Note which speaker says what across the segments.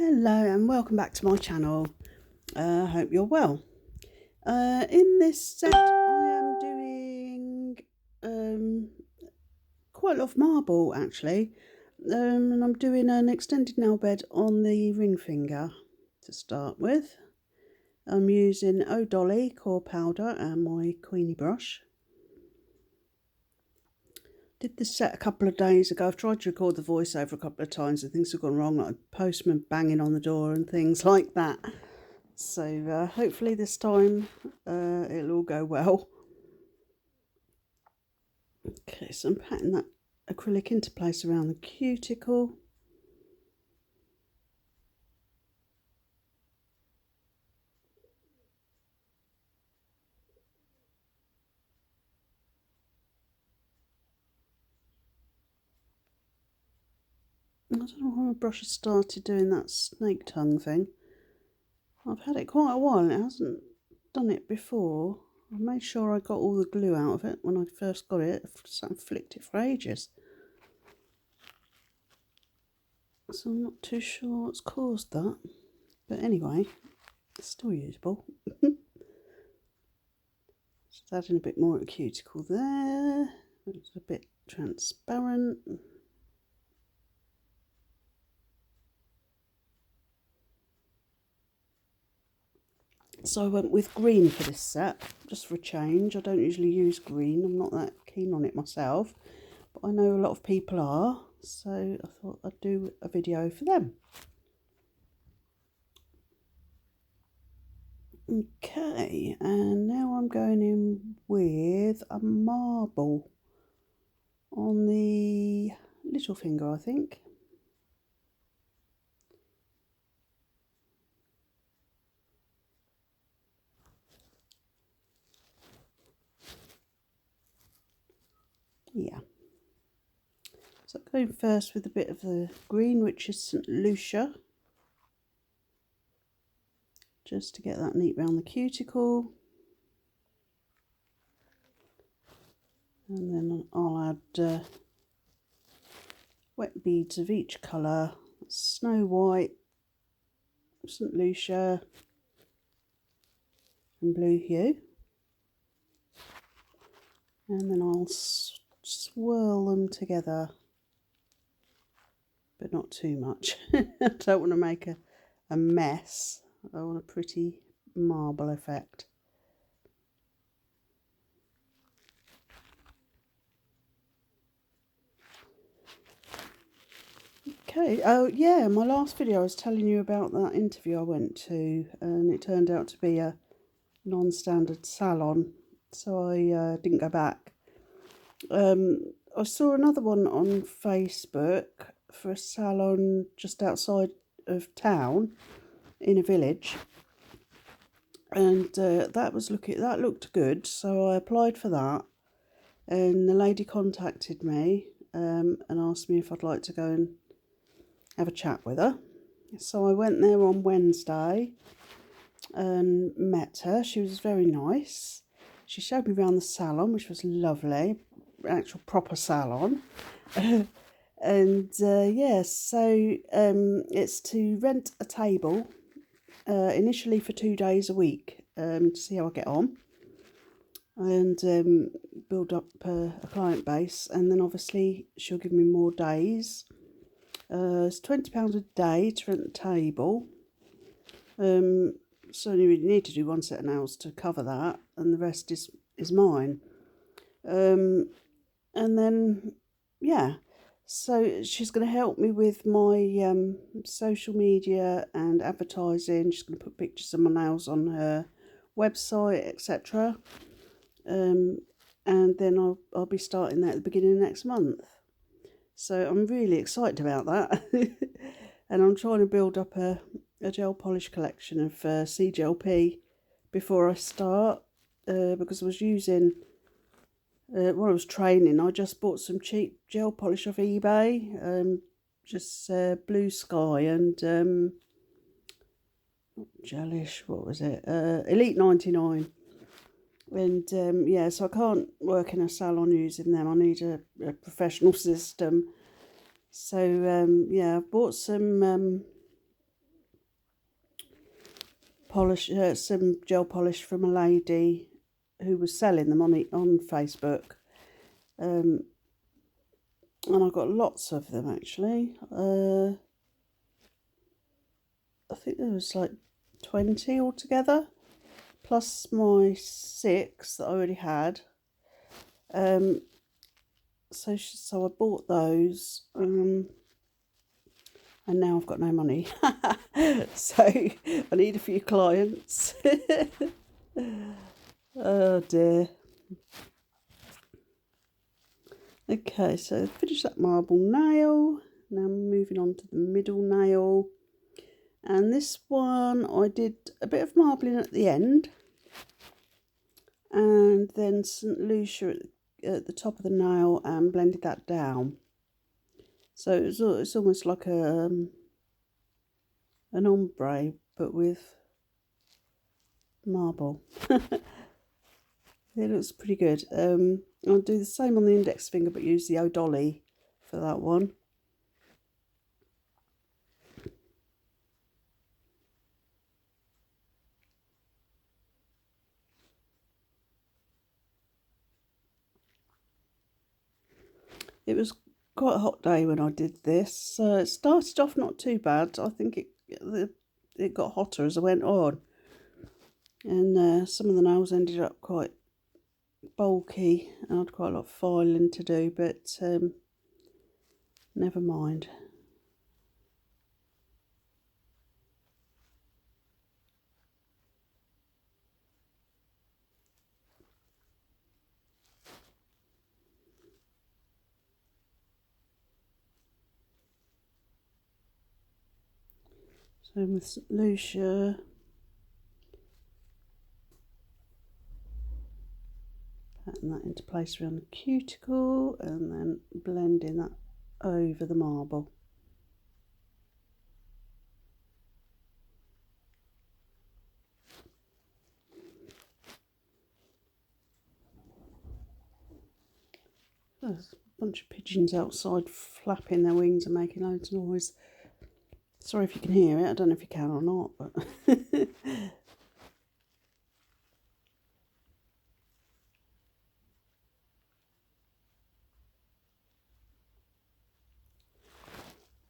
Speaker 1: Hello and welcome back to my channel. I hope you're well. In this set I am doing quite a lot of marble actually, and I'm doing an extended nail bed on the ring finger to start with. I'm using Dolly core powder and my Queenie brush. Did this set a couple of days ago. I've tried to record the voiceover a couple of times and things have gone wrong, like a postman banging on the door and things like that. So hopefully this time it'll all go well. Okay, so I'm patting that acrylic into place around the cuticle. I don't know why my brush has started doing that snake tongue thing. I've had it quite a while and it hasn't done it before. I made sure I got all the glue out of it when I first got it. I've flicked it for ages. So I'm not too sure what's caused that. But anyway, it's still usable. Just adding a bit more at the cuticle there. It's a bit transparent. So I went with green for this set, just for a change. I don't usually use green, I'm not that keen on it myself, but I know a lot of people are, so I thought I'd do a video for them. Okay, and now I'm going in with a marble on the little finger, I think. Yeah. So going first with a bit of the green, which is St. Lucia, just to get that neat round the cuticle. And then I'll add wet beads of each colour: Snow White, St. Lucia and Blue Hue. And then I'll swirl them together, but not too much. I don't want to make a mess. I want a pretty marble effect. Okay, oh yeah, my last video I was telling you about that interview I went to, and it turned out to be a non-standard salon, so I didn't go back. I saw another one on Facebook for a salon just outside of town in a village, and that looked good, so I applied for that, and the lady contacted me and asked me if I'd like to go and have a chat with her. So I went there on Wednesday and met her. She was very nice. She showed me around the salon, which was lovely, actual proper salon. And yeah, so it's to rent a table initially for 2 days a week to see how I get on, and build up a client base, and then obviously she'll give me more days. It's £20 a day to rent the table. So you really need to do one set of nails to cover that, and the rest is mine. And then yeah, so she's going to help me with my social media and advertising. She's going to put pictures of my nails on her website, etc. And then I'll be starting that at the beginning of next month. So I'm really excited about that. And I'm trying to build up a gel polish collection of CJP before I start, because I was using, while I was training, I just bought some cheap gel polish off eBay, just Blue Sky and not Gelish, what was it, Elite 99. And yeah, so I can't work in a salon using them. I need a professional system. So yeah, I've bought some polish, some gel polish from a lady who was selling them on Facebook. And I got lots of them actually. I think there was like 20 altogether, plus my 6 that I already had. So I bought those, and now I've got no money. So I need a few clients. Oh dear. Okay, so finish that marble nail. Now moving on to the middle nail. And this one I did a bit of marbling at the end, and then St. Lucia at the top of the nail, and blended that down. So it's almost like an ombre, but with marble. It looks pretty good. I'll do the same on the index finger, but use the Dolly for that one. It was quite a hot day when I did this. It started off not too bad. I think it got hotter as I went on, and some of the nails ended up quite bulky. I had quite a lot of filing to do, but never mind. So with Lucia, patting that into place around the cuticle, and then blending that over the marble. There's a bunch of pigeons outside flapping their wings and making loads of noise. Sorry if you can hear it, I don't know if you can or not, but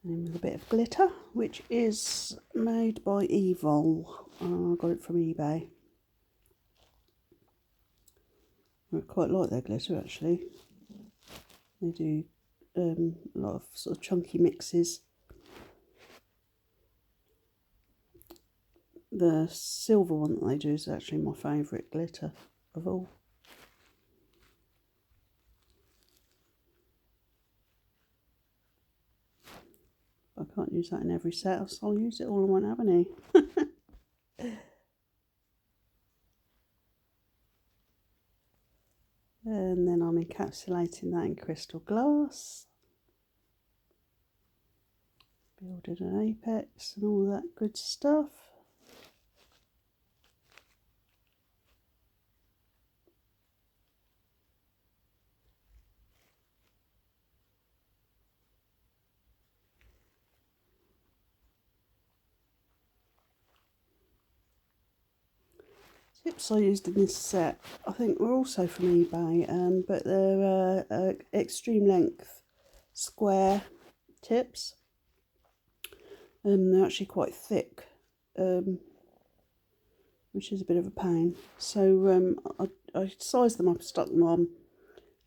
Speaker 1: and with a bit of glitter, which is made by Evil. I got it from eBay. I quite like their glitter actually. They do a lot of sort of chunky mixes. The silver one that they do is actually my favourite glitter of all. I can't use that in every set, so I'll use it all in one, haven't I? And then I'm encapsulating that in crystal glass, building an apex and all that good stuff. Tips I used in this set, I think, were also from eBay, but they're extreme length square tips, and they're actually quite thick, which is a bit of a pain. So I sized them up, stuck them on,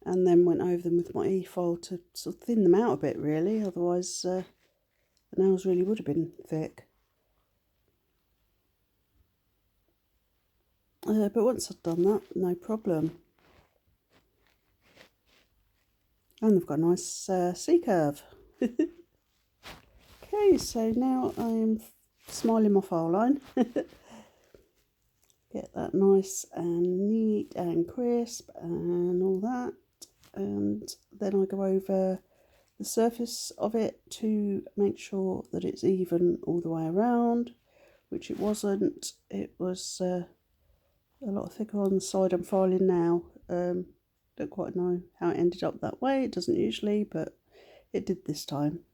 Speaker 1: and then went over them with my e-file to sort of thin them out a bit really, otherwise the nails really would have been thick. But once I've done that, no problem. And they've got a nice C-curve. Okay, so now I'm smiling my file line. Get that nice and neat and crisp and all that. And then I go over the surface of it to make sure that it's even all the way around, which it wasn't. It was a lot thicker on the side I'm filing now. Don't quite know how it ended up that way. It doesn't usually, but it did this time.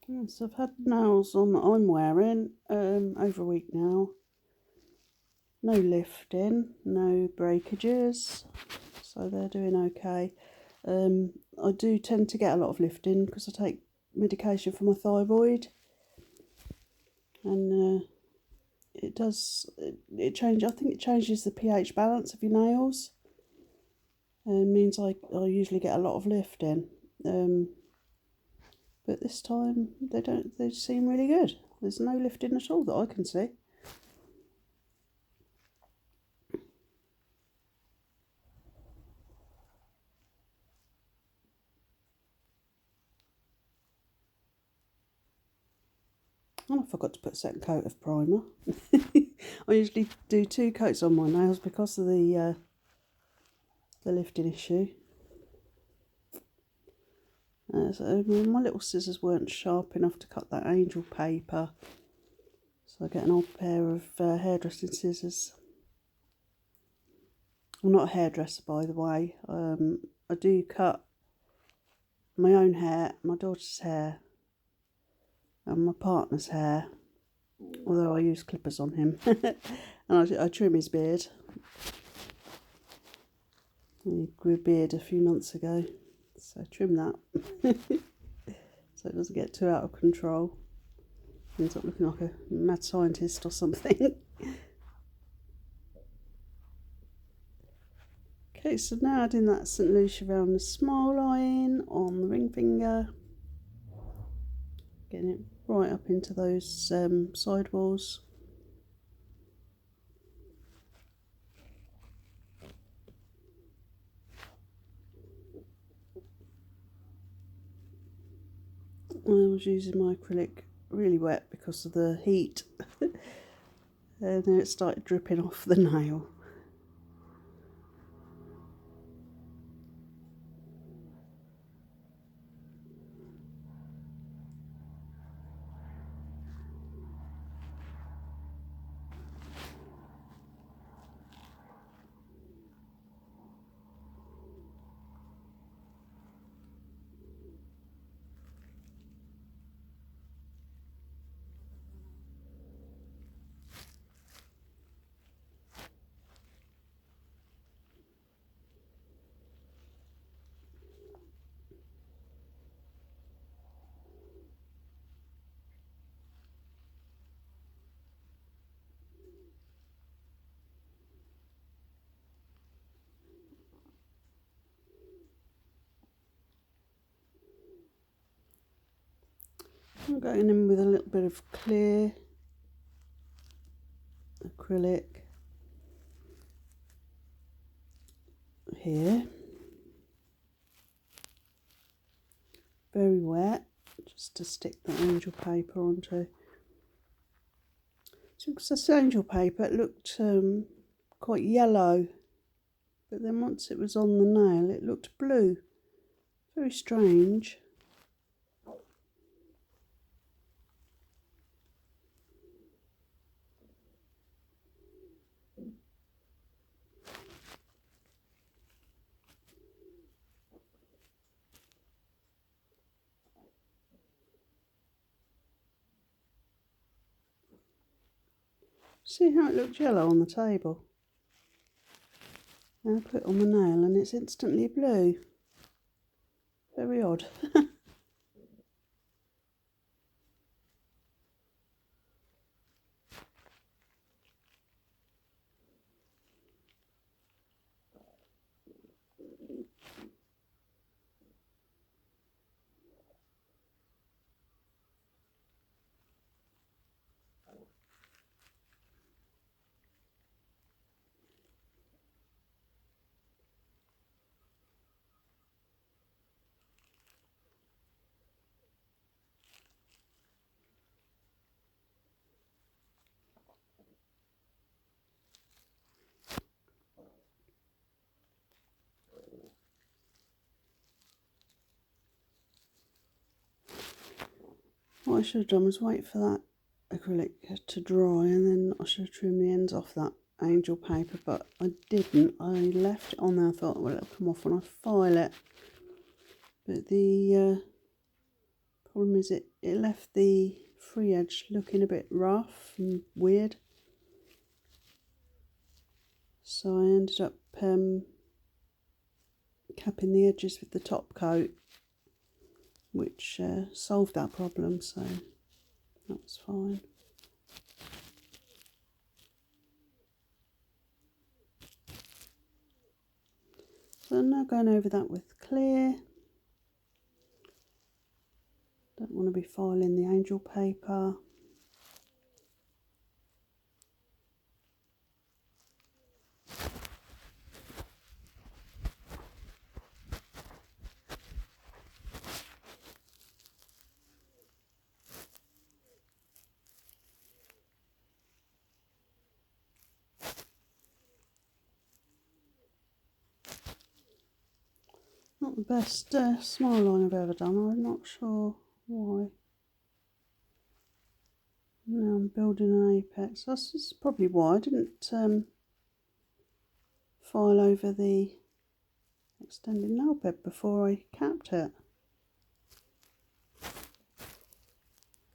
Speaker 1: So I've had nails on that I'm wearing over a week now. No lifting, no breakages, so they're doing okay. I do tend to get a lot of lifting because I take medication for my thyroid, and it does, it changes, I think it changes the pH balance of your nails, and means I usually get a lot of lifting. But this time they seem really good. There's no lifting at all that I can see. And I forgot to put a second coat of primer. I usually do 2 coats on my nails because of the lifting issue. So my little scissors weren't sharp enough to cut that angel paper, so I get an old pair of hairdressing scissors. I'm not a hairdresser, by the way. I do cut my own hair, my daughter's hair, and my partner's hair, although I use clippers on him. And I trim his beard. He grew a beard a few months ago, so trim that so it doesn't get too out of control. Ends up looking like a mad scientist or something. Okay, so now adding that St. Lucia around the smile line on the ring finger, getting it right up into those side walls. I was using my acrylic really wet because of the heat, and then it started dripping off the nail. I'm going in with a little bit of clear acrylic here, very wet, just to stick the angel paper onto. So because this angel paper, it looked quite yellow, but then once it was on the nail it looked blue. Very strange. See how it looked yellow on the table? Now I put it on the nail and it's instantly blue. Very odd. What I should have done was wait for that acrylic to dry, and then I should have trimmed the ends off that angel paper, but I didn't. I left it on there. I thought, well, it'll come off when I file it. But the Problem is it left the free edge looking a bit rough and weird. So I ended up capping the edges with the top coat, which solved that problem, so that was fine. So I'm now going over that with clear. Don't want to be filing the angel paper. Not the best smile line I've ever done, I'm not sure why. Now I'm building an apex. This is probably why I didn't file over the extended nail bed before I capped it.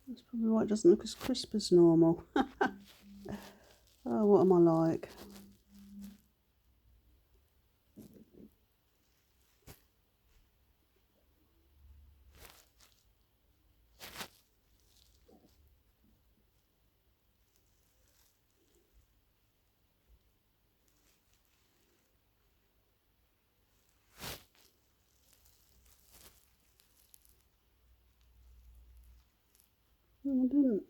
Speaker 1: That's probably why it doesn't look as crisp as normal. Oh, what am I like? I didn't.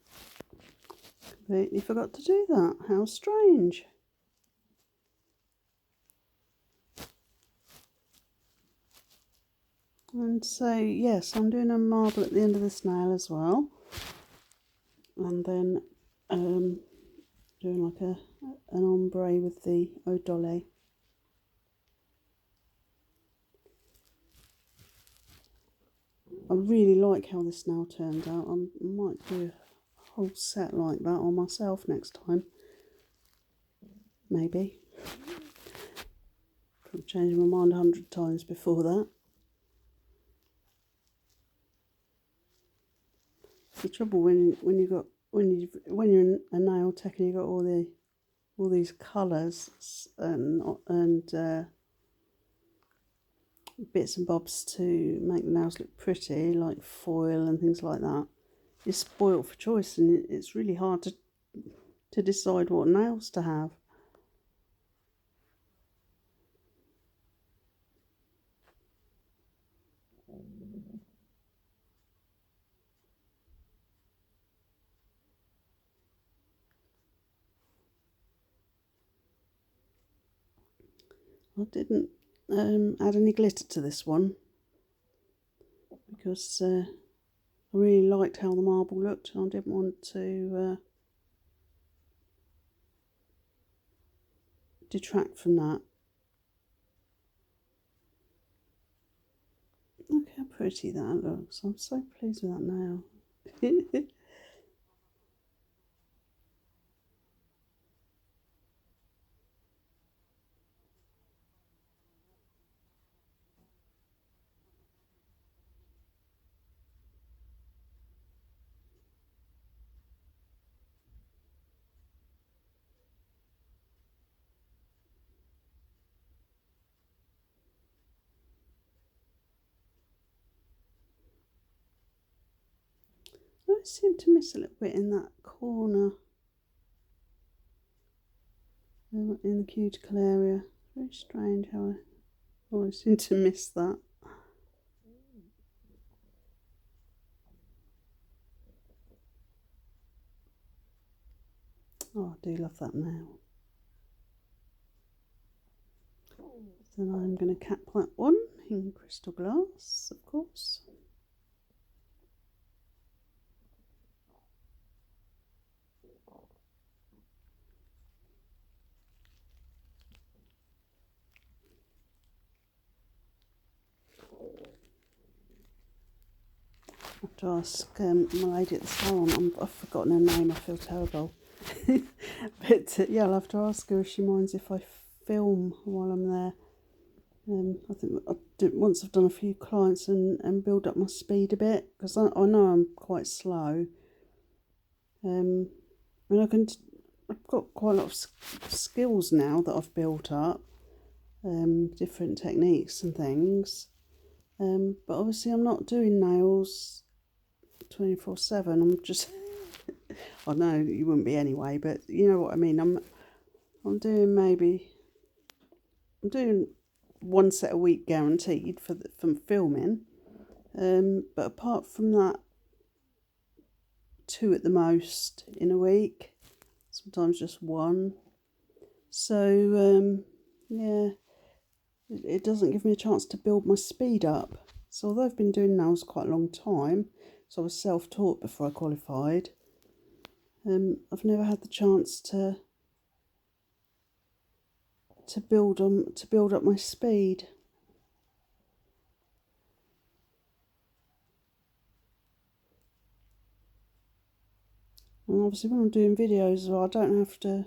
Speaker 1: Completely forgot to do that. How strange. And so, yes, I'm doing a marble at the end of this nail as well. And then doing like an ombre with the Dolly. I really like how this nail turned out. I might do a whole set like that on myself next time. Maybe. I've changed my mind 100 times before that. It's the trouble when you're in a nail tech and you've got all these colours and bits and bobs to make the nails look pretty, like foil and things like that. You're spoilt for choice, and it's really hard to decide what nails to have. I didn't add any glitter to this one because I really liked how the marble looked, and I didn't want to detract from that. Look how pretty that looks. I'm so pleased with that nail. I seem to miss a little bit in that corner, in the cuticle area. Very strange how I always seem to miss that. Oh, I do love that nail. Then I'm going to cap that one in crystal glass, of course. I have to ask my lady at the salon. I've forgotten her name, I feel terrible. But yeah, I'll have to ask her if she minds if I film while I'm there. I think once I've done a few clients and build up my speed a bit, because I know I'm quite slow. And I've got quite a lot of skills now that I've built up, different techniques and things. But obviously I'm not doing nails 24/7. I'm just, I know you wouldn't be anyway, but you know what I mean. I'm doing one set a week guaranteed from filming. But apart from that, 2 at the most in a week, sometimes just 1. So yeah, it doesn't give me a chance to build my speed up. So although I've been doing nails quite a long time, so I was self-taught before I qualified, I've never had the chance to build up my speed. And obviously when I'm doing videos, well, I don't have to.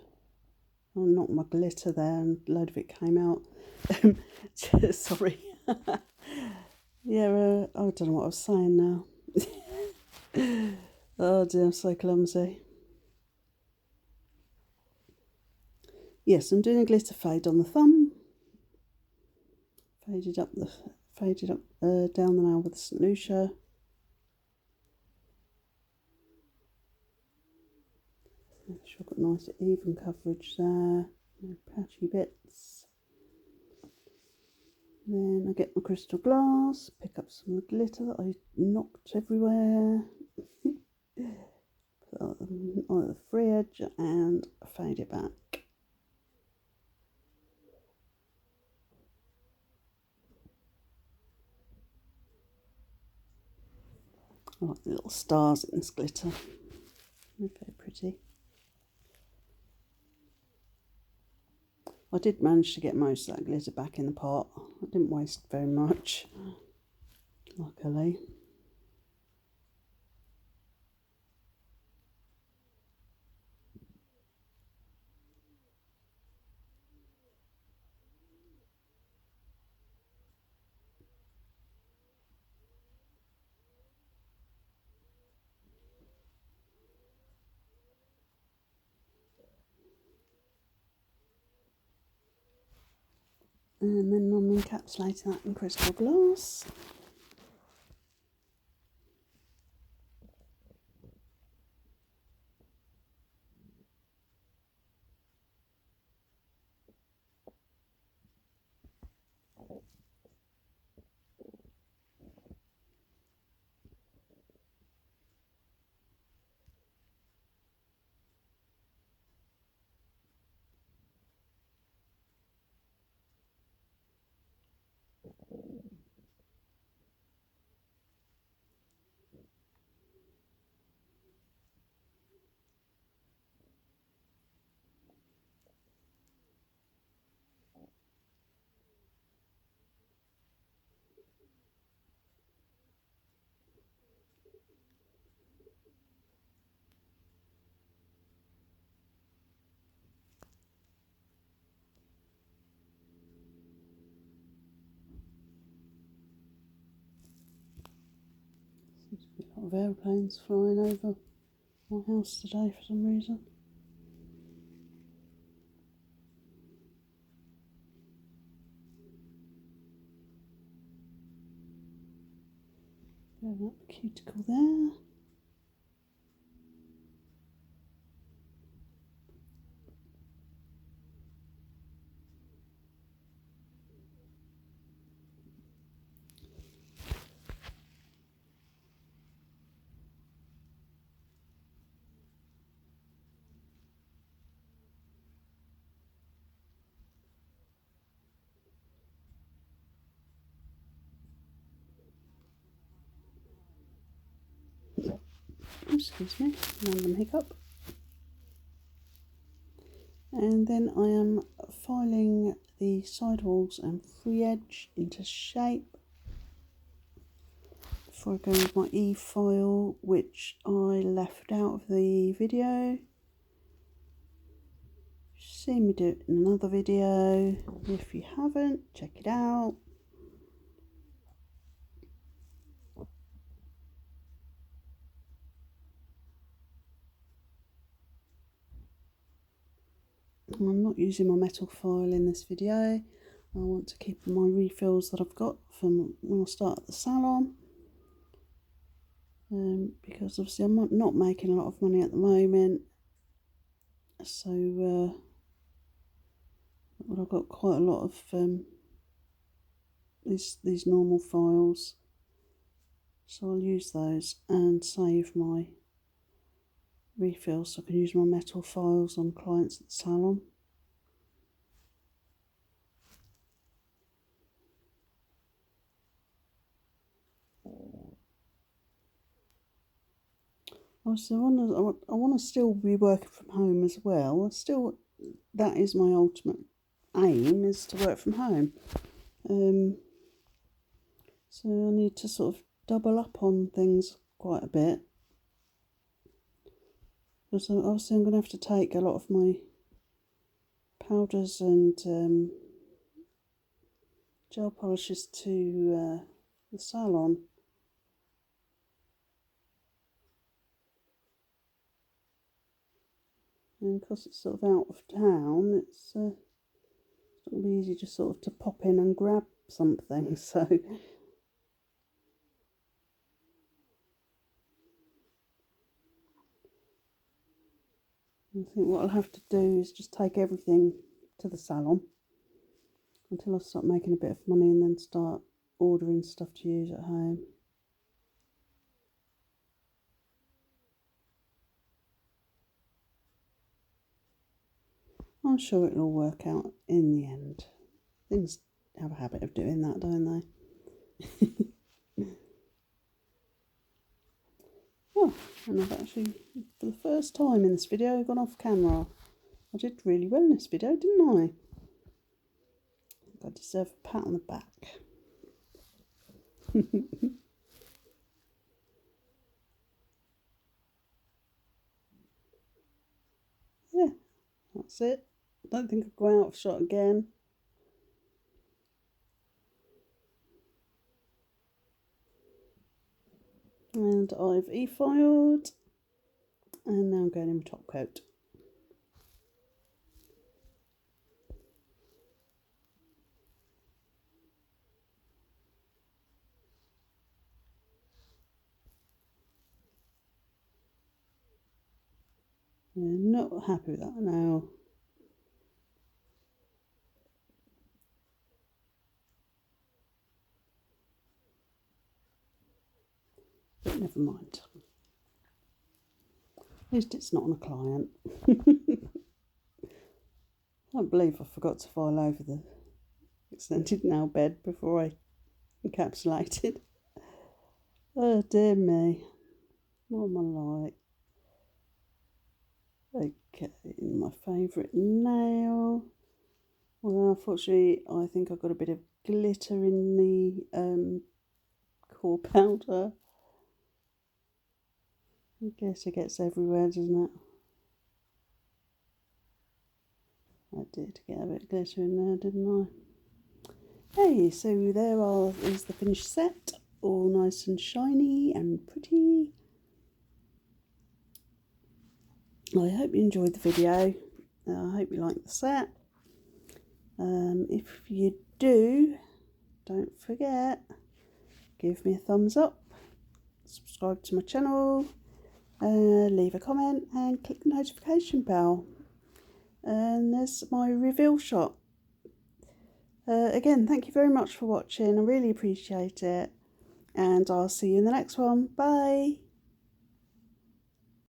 Speaker 1: Oh, not my glitter there, and a load of it came out. Sorry. Yeah, I don't know what I was saying now. Oh dear, I'm so clumsy. Yes, I'm doing a glitter fade on the thumb. Faded up down the nail with the St. Lucia. Make sure I've got nice even coverage there. No patchy bits. Then I get my crystal glass, pick up some of the glitter that I knocked everywhere. Put that on the free edge and fade it back. I like the little stars in this glitter. They're very pretty. I did manage to get most of that glitter back in the pot. I didn't waste very much, luckily. And then I'm encapsulating that in crystal glass. Seems to be a lot of airplanes flying over my house today for some reason. Going up the cuticle there. Excuse me, random hiccup. And then I am filing the sidewalls and free edge into shape before I go with my e-file, which I left out of the video. seen me do it in another video. If you haven't, check it out. I'm not using my metal foil in this video. I want to keep my refills that I've got from when I start at the salon. Because obviously I'm not making a lot of money at the moment. So I've got quite a lot of these normal files. So I'll use those and save my refills so I can use my metal files on clients at the salon. Also, I want to still be working from home as well. That is my ultimate aim, is to work from home. So I need to sort of double up on things quite a bit. Because obviously I'm going to have to take a lot of my powders and gel polishes to the salon. And because it's sort of out of town, it's not going to be easy just sort of to pop in and grab something. So I think what I'll have to do is just take everything to the salon until I start making a bit of money, and then start ordering stuff to use at home. I'm sure it'll all work out in the end. Things have a habit of doing that, don't they? Oh, and I've actually, for the first time in this video, gone off camera. I did really well in this video, didn't I? I think I deserve a pat on the back. Yeah, that's it. Don't think I'll go out of shot again. And I've e-filed, and now I'm going in with top coat. Yeah, not happy with that now. But never mind. At least it's not on a client. I can't believe I forgot to file over the extended nail bed before I encapsulated. Oh dear me. What am I like? Okay, my favourite nail. Well, unfortunately, I think I've got a bit of glitter in the core powder. I guess it gets everywhere, doesn't it? I did get a bit of glitter in there, didn't I? Hey, so is the finished set, all nice and shiny and pretty. I hope you enjoyed the video. I hope you like the set. If you do, don't forget, give me a thumbs up, subscribe to my channel, leave a comment and click the notification bell. And there's my reveal shot. Again, thank you very much for watching. I really appreciate it. And I'll see you in the next one. Bye.